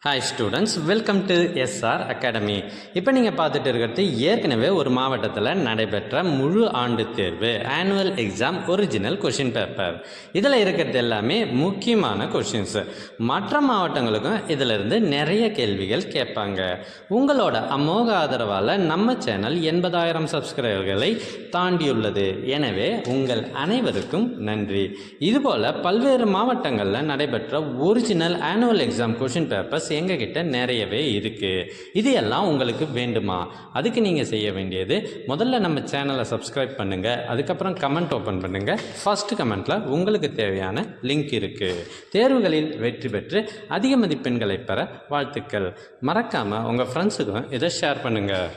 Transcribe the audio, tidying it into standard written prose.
Hi students, welcome to SR academy. இப்போ நீங்கள் பார்த்துட்டு இருக்கிறது ஏற்கனவே ஒரு மாவட்டத்தில் நடைபெற்ற முழு ஆண்டு தேர்வு annual exam original question paper. இதில் இருக்கிறது எல்லாமே முக்கியமான கொஷின்ஸு. மற்ற மாவட்டங்களுக்கும் இதிலிருந்து நிறைய கேள்விகள் கேட்பாங்க. உங்களோட அமோக ஆதரவால் நம்ம சேனல் 80,000 சப்ஸ்கிரைபர்களை தாண்டியுள்ளது. எனவே உங்கள் அனைவருக்கும் நன்றி. இதுபோல் பல்வேறு மாவட்டங்களில் நடைபெற்ற original annual exam question papers எங்ககிட்ட நிறையவே இருக்குது. இது எல்லாம் உங்களுக்கு வேண்டுமா? அதுக்கு நீங்கள் செய்ய வேண்டியது, முதல்ல நம்ம சேனலை சப்ஸ்கிரைப் பண்ணுங்கள். அதுக்கப்புறம் கமெண்ட் ஓப்பன் பண்ணுங்கள். ஃபர்ஸ்ட் கமெண்ட்டில் உங்களுக்கு தேவையான லிங்க் இருக்குது. தேர்வுகளில் வெற்றி பெற்று அதிக மதிப்பெண்களை பெற வாழ்த்துக்கள். மறக்காமல் உங்கள் ஃப்ரெண்ட்ஸுக்கும் இதை ஷேர் பண்ணுங்கள்.